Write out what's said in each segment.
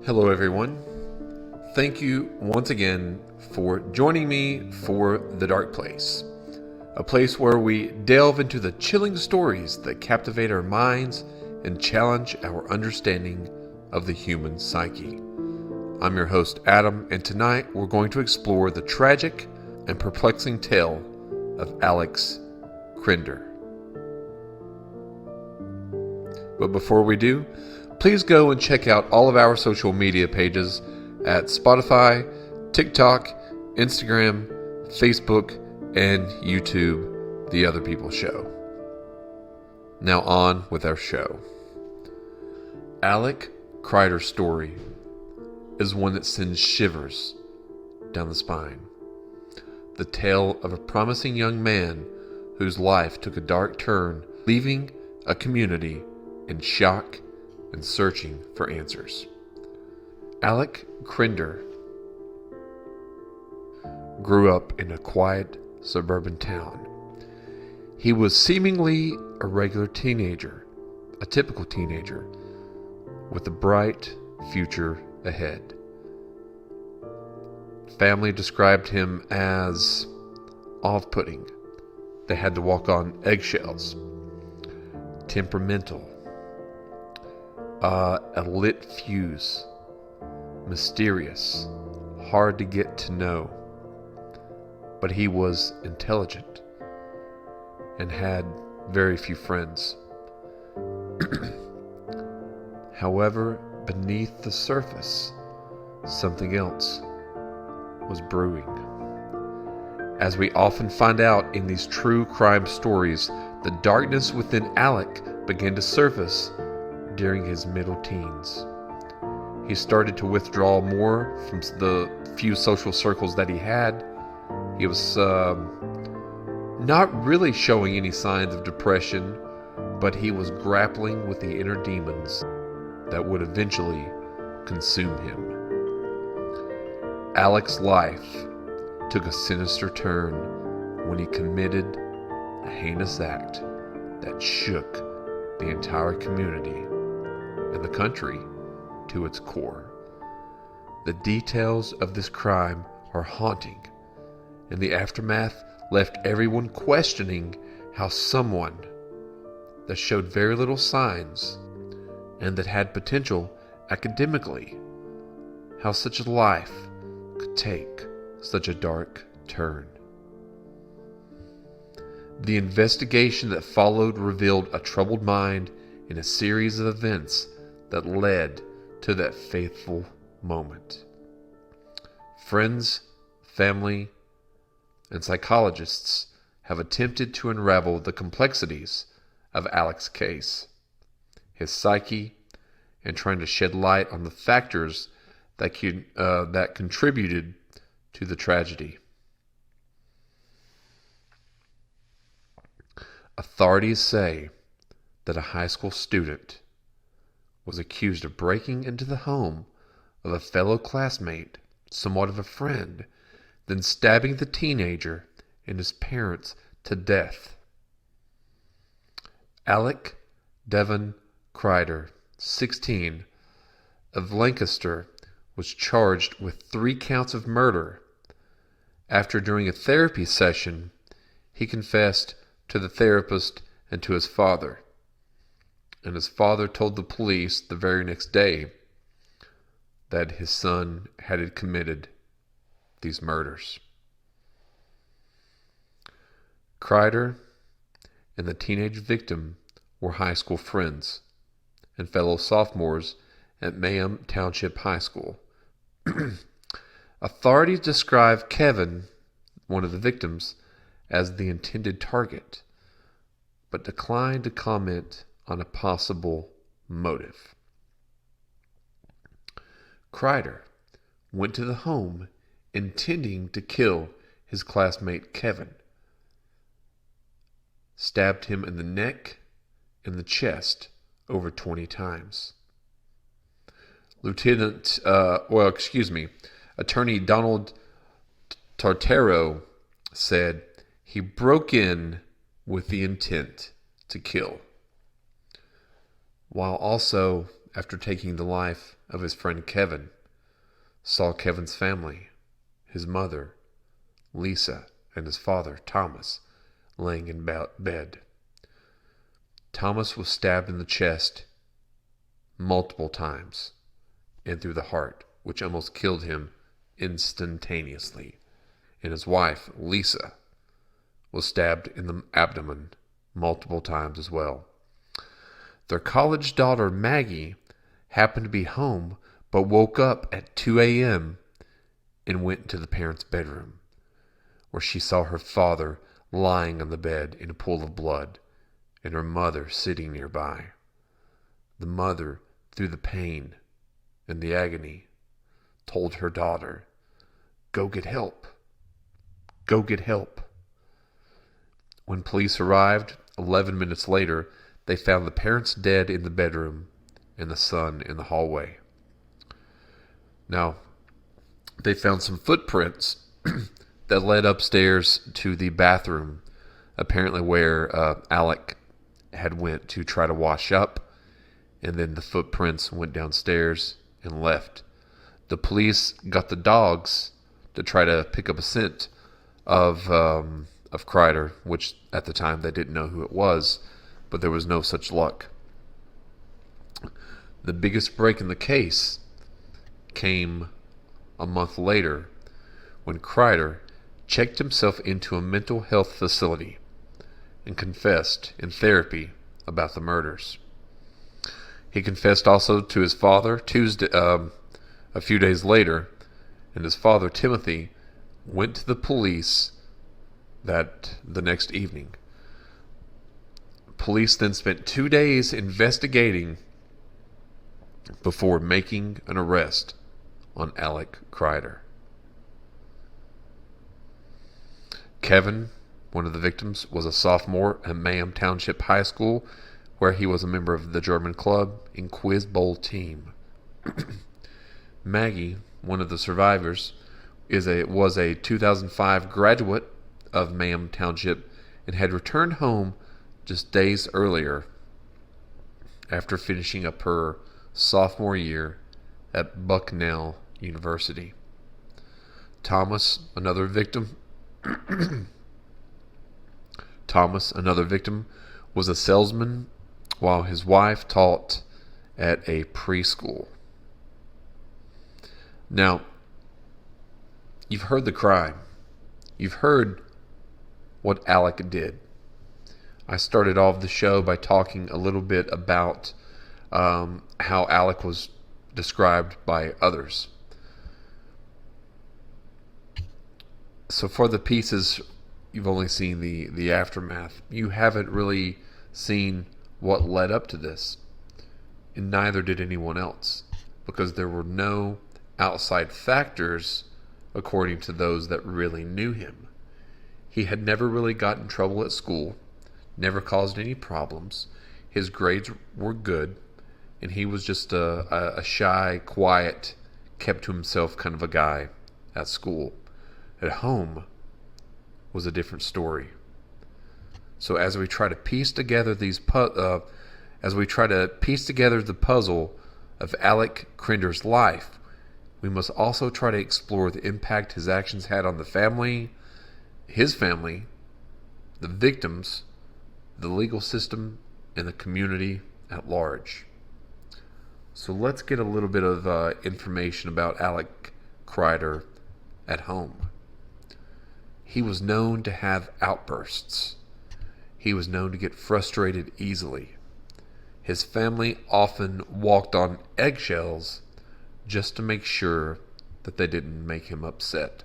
Hello, everyone. Thank you once again for joining me for The Dark Place, a place where we delve into the chilling stories that captivate our minds and challenge our understanding of the human psyche. I'm your host, Adam, and tonight we're going to explore the tragic and perplexing tale of Alec Kreider. But before we do, please go and check out all of our social media pages at Spotify, TikTok, Instagram, Facebook, and YouTube, The Other People Show. Now on with our show. Alec Kreider's story is one that sends shivers down the spine. The tale of a promising young man whose life took a dark turn, leaving a community in shock and searching for answers. Alec Kreider grew up in a quiet suburban town. He was seemingly a regular teenager, a typical teenager, with a bright future ahead. Family described him as off-putting. They had to walk on eggshells. Temperamental. A lit fuse. Mysterious. Hard to get to know. But he was intelligent and had very few friends. However, beneath the surface, something else was brewing. As we often find out in these true crime stories, the darkness within Alec began to surface during his middle teens. He started to withdraw more from the few social circles that he had. He was not really showing any signs of depression, but he was grappling with the inner demons that would eventually consume him. Alec's life took a sinister turn when he committed a heinous act that shook the entire community and the country to its core. The details of this crime are haunting, and the aftermath left everyone questioning how someone that showed very little signs and that had potential academically, how such a life could take such a dark turn. The investigation that followed revealed a troubled mind in a series of events that led to that fateful moment. Friends, family, and psychologists have attempted to unravel the complexities of Alec's case, his psyche, and trying to shed light on the factors that contributed to the tragedy. Authorities say that a high school student was accused of breaking into the home of a fellow classmate, somewhat of a friend, then stabbing the teenager and his parents to death. Alec Devon Kreider, 16, of Lancaster, was charged with 3 counts of murder after, during a therapy session, he confessed to the therapist and to his father. And his father told the police the very next day that his son had committed these murders. Kreider and the teenage victim were high school friends and fellow sophomores at Mayhem Township High School. Authorities describe Kevin, one of the victims, as the intended target, but declined to comment on a possible motive. Kreider went to the home intending to kill his classmate Kevin, stabbed him in the neck and the chest over 20 times. Attorney Donald Tartaro said he broke in with the intent to kill, while also after taking the life of his friend Kevin, saw Kevin's family, his mother, Lisa, and his father, Thomas, laying in bed. Thomas was stabbed in the chest multiple times and through the heart, which almost killed him instantaneously. And his wife, Lisa, was stabbed in the abdomen multiple times as well. Their college daughter, Maggie, happened to be home but woke up at 2 a.m. and went into the parents' bedroom, where she saw her father lying on the bed in a pool of blood and her mother sitting nearby. The mother, through the pain and the agony, told her daughter, "Go get help. Go get help." When police arrived 11 minutes later, they found the parents dead in the bedroom and the son in the hallway. Now, they found some footprints that led upstairs to the bathroom, apparently where Alec had went to try to wash up, and then the footprints went downstairs and left. The police got the dogs to try to pick up a scent of Kreider, which at the time they didn't know who it was, but there was no such luck. The biggest break in the case came a month later when Kreider checked himself into a mental health facility and confessed in therapy about the murders. He confessed also to his father a few days later, and his father, Timothy, went to the police the next evening. Police then spent 2 days investigating before making an arrest on Alec Kreider. Kevin, one of the victims, was a sophomore at Mayhem Township High School, where he was a member of the German club and quiz bowl team. Maggie, one of the survivors, was a 2005 graduate of Mayhem Township and had returned home just days earlier after finishing up her sophomore year at Bucknell University. Thomas, another victim, was a salesman while his wife taught at a preschool. Now, you've heard the crime. You've heard what Alec did. I started off the show by talking a little bit about how Alec was described by others. So for the pieces, you've only seen the aftermath. You haven't really seen what led up to this. And neither did anyone else, because there were no outside factors according to those that really knew him. He had never really got in trouble at school, never caused any problems. His grades were good, and he was just a shy, quiet, kept to himself kind of a guy at school. At home was a different story. So as we try to piece together the puzzle of Alec Kreider's life, we must also try to explore the impact his actions had on the family, his family, the victims, the legal system, and the community at large. So let's get a little bit of information about Alec Kreider at home. He was known to have outbursts. He was known to get frustrated easily. His family often walked on eggshells just to make sure that they didn't make him upset.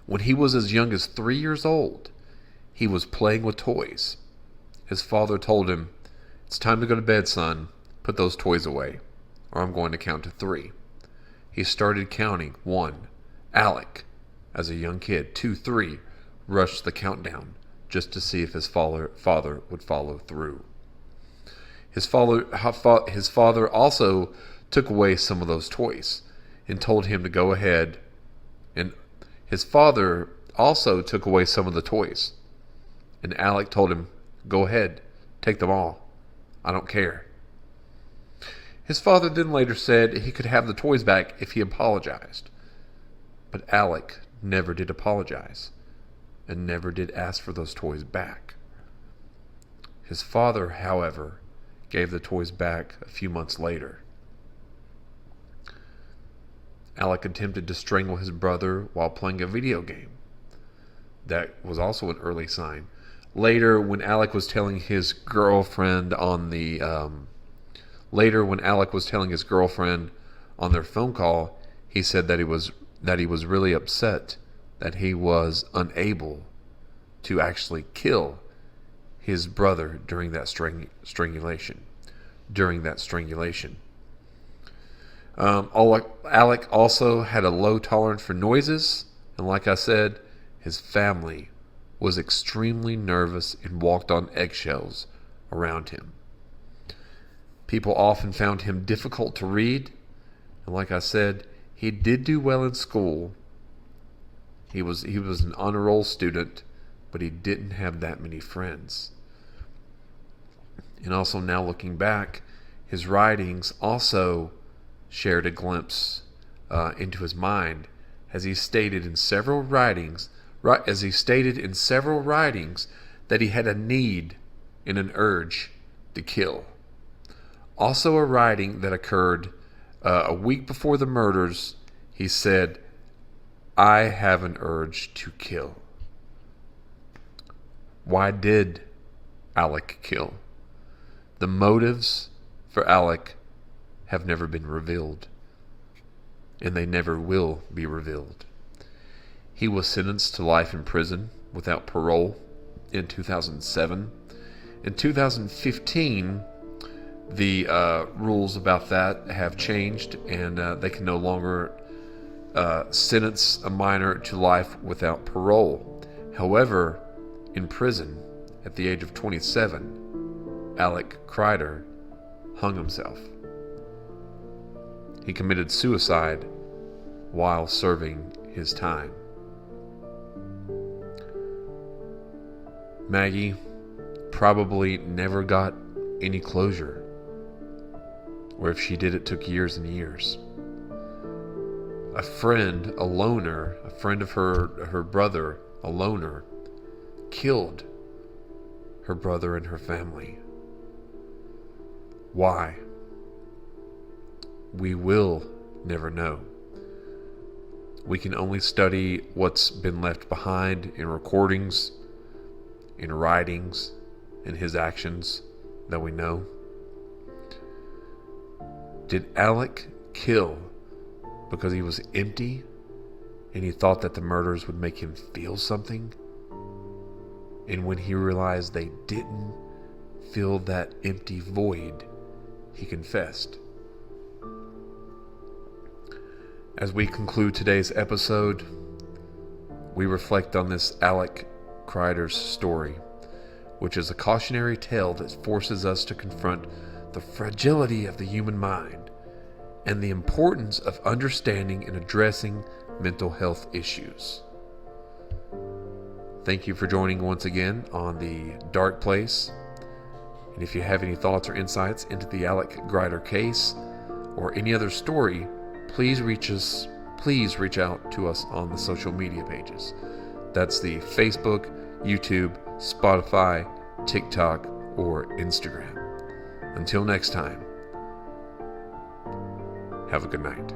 When he was as young as 3 years old, he was playing with toys. His father told him, "It's time to go to bed, son. Put those toys away, or I'm going to count to 3. He started counting. 1, Alec, as a young kid. 2, 3, rushed the countdown just to see if his father would follow through. His father also took away some of those toys and told him to go ahead. And his father also took away some of the toys. And Alec told him, "Go ahead, take them all. I don't care." His father then later said he could have the toys back if he apologized. But Alec never did apologize and never did ask for those toys back. His father, however, gave the toys back a few months later. Alec attempted to strangle his brother while playing a video game. That was also an early sign. Later, when Alec was telling his girlfriend on their phone call, he said that he was really upset that he was unable to actually kill his brother during that strangulation. Alec also had a low tolerance for noises, and like I said, his family was extremely nervous and walked on eggshells around him. People often found him difficult to read, and like I said, he did do well in school. He was an honor roll student, but he didn't have that many friends. And also, now looking back, his writings also shared a glimpse into his mind, as he stated in several writings that he had a need and an urge to kill. Also, a writing that occurred a week before the murders, he said, "I have an urge to kill." Why did Alec kill? The motives for Alec have never been revealed, and they never will be revealed. He was sentenced to life in prison without parole in 2007. In 2015, the rules about that have changed, and they can no longer sentence a minor to life without parole. However, in prison, at the age of 27, Alec Kreider hung himself. He committed suicide while serving his time. Maggie probably never got any closure, or if she did, it took years and years. A friend of her brother, a loner, killed her brother and her family. Why? We will never know. We can only study what's been left behind in recordings, in writings, in his actions that we know. Did Alec kill because he was empty and he thought that the murders would make him feel something? And when he realized they didn't fill that empty void, he confessed. As we conclude today's episode, we reflect on this Alec Kreider's story, which is a cautionary tale that forces us to confront the fragility of the human mind and the importance of understanding and addressing mental health issues. Thank you for joining once again on The Dark Place. And if you have any thoughts or insights into the Alec Kreider case or any other story, please reach out to us on the social media pages. That's the Facebook, YouTube, Spotify, TikTok, or Instagram. Until next time, have a good night.